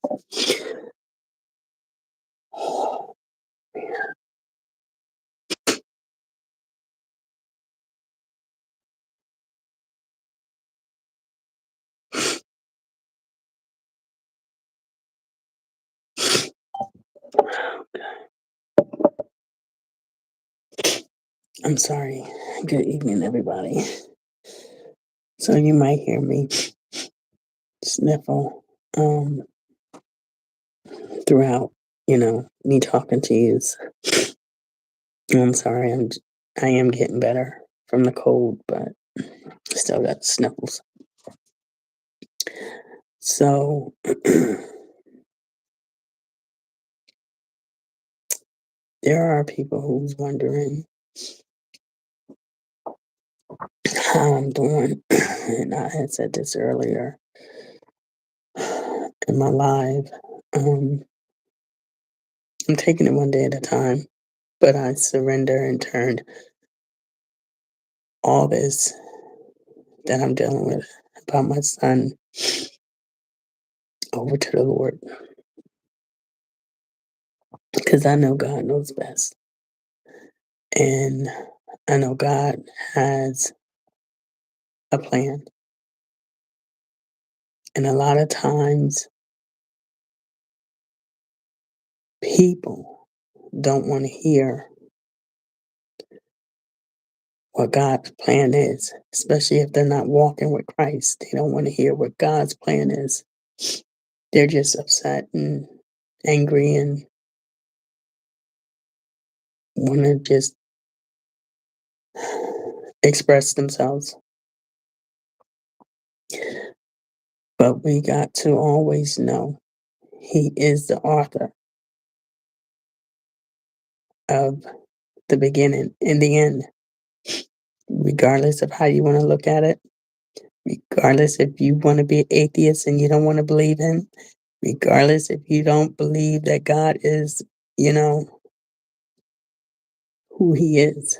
Oh, man. I'm sorry. Good evening, everybody. So you might hear me sniffle throughout, me talking to you. I'm sorry. I am getting better from the cold, but still got sniffles. So there are people who's wondering how I'm doing, and I had said this earlier in my live. Um, I'm taking it one day at a time, but I surrender and turned all this that I'm dealing with about my son over to the Lord because I know God knows best. And I know God has a plan. And a lot of times, people don't want to hear what God's plan is, especially if they're not walking with Christ. They don't want to hear what God's plan is. They're just upset and angry and want to just express themselves. But we got to always know He is the author of the beginning and the end, regardless of how you want to look at it, regardless if you want to be an atheist and you don't want to believe Him, regardless if you don't believe that God is, you know, who He is.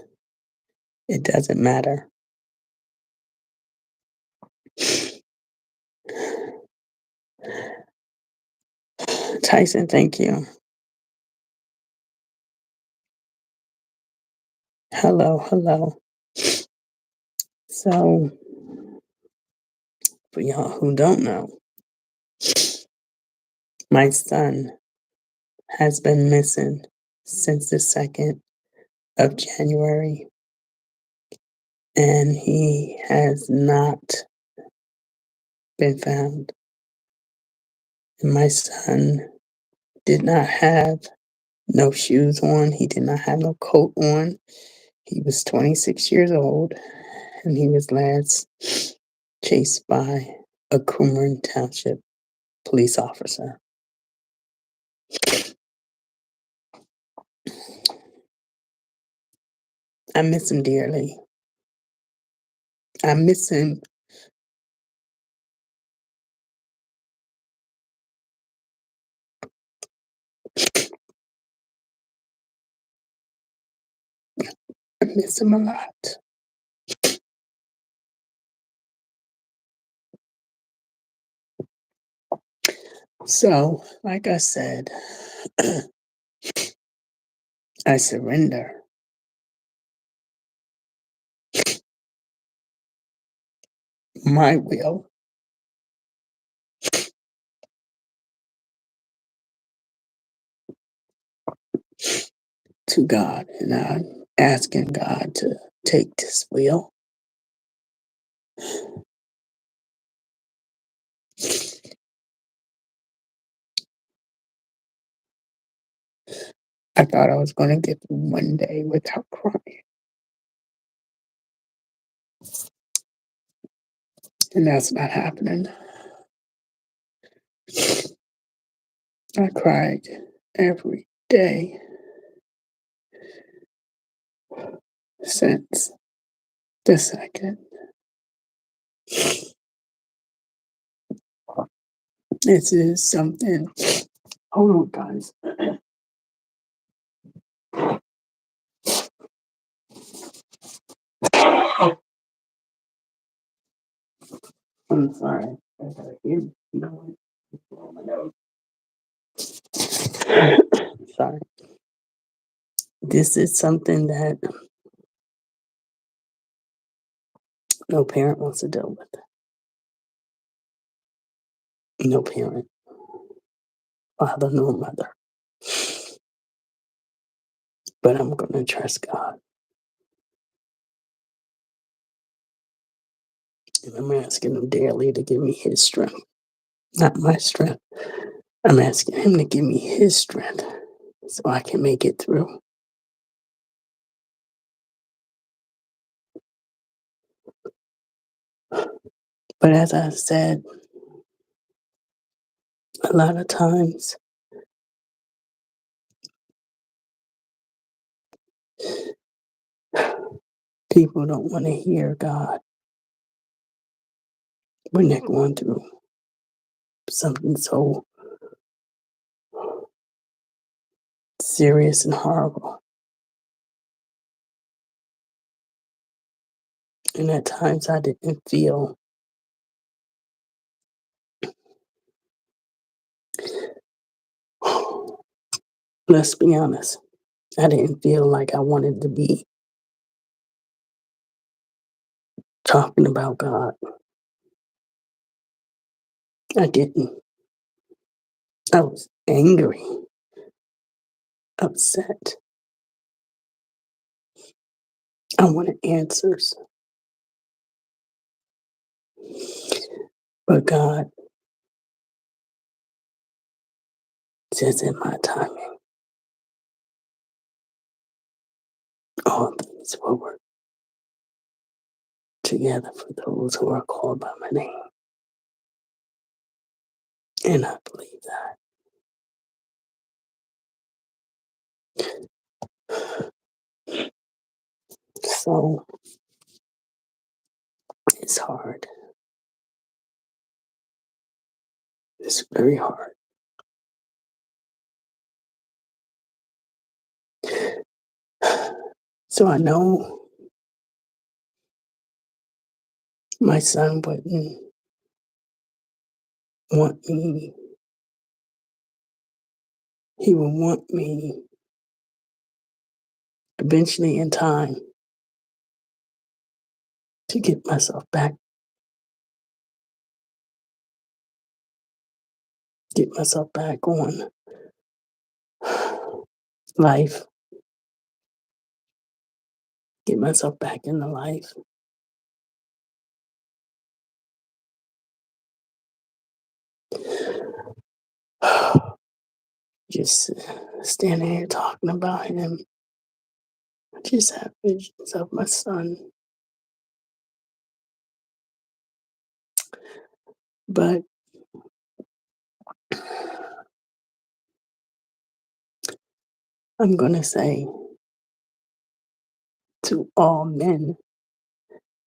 It doesn't matter. Tyson, thank you. Hello, hello. So, for y'all who don't know, my son has been missing since the 2nd of January, and he has not been found. And my son did not have no shoes on. He did not have no coat on. He was 26 years old, and he was last chased by a Cumberland Township police officer. I miss him dearly. I miss him. I miss him a lot. So, like I said, I surrender my will to God, and I'm asking God to take this will. I thought I was going to get through one day without crying, and that's not happening. I cried every day since the 2nd. This is something. Hold on, guys. I'm sorry. I gotta hear you. You know what? Blow my nose. Sorry. This is something that no parent wants to deal with. No parent, father nor mother. But I'm going to trust God. And I'm asking Him daily to give me His strength, not my strength. I'm asking Him to give me His strength so I can make it through. But as I said, a lot of times people don't want to hear God when they're going through something so serious and horrible. And at times I didn't feel, let's be honest, I didn't feel like I wanted to be talking about God. I didn't. I was angry, upset. I wanted answers. But God says in my timing, all things will work together for those who are called by my name. And I believe that. So it's hard. It's very hard. So I know my son wouldn't want me, he would want me eventually in time to get myself back on life, get myself back into life. Just standing here talking about him, I just have visions of my son. But I'm going to say to all men,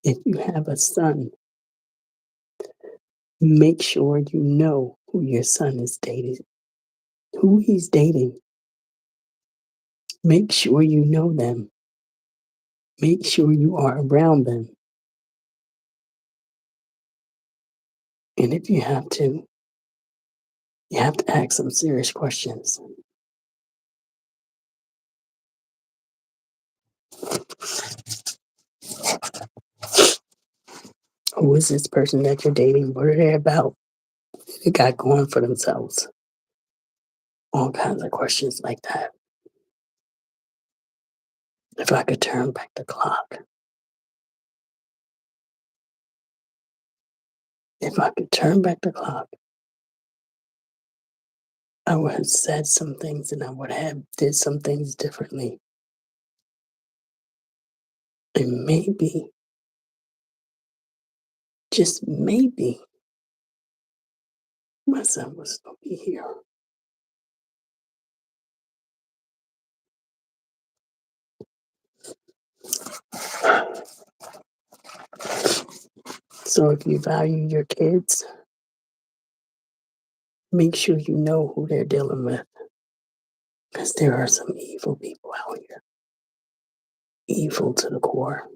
if you have a son, make sure you know who your son is dating, who he's dating. Make sure you know them. Make sure you are around them. And if you have to ask some serious questions. Who is this person that you're dating? What are they about? What do they got going for themselves? All kinds of questions like that. If I could turn back the clock, if I could turn back the clock, I would have said some things and I would have did some things differently. And maybe, just maybe, my son would still be here. So if you value your kids, make sure you know who they're dealing with. Because there are some evil people out here. Evil to the core.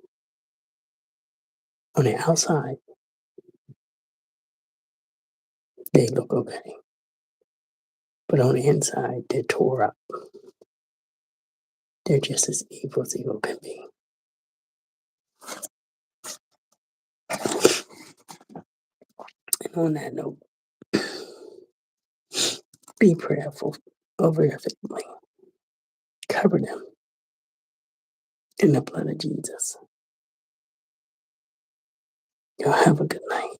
On the outside, they look okay. but on the inside, they're tore up. They're just as evil can be. And on that note, be prayerful over your family. Cover them in the blood of Jesus. Y'all have a good night.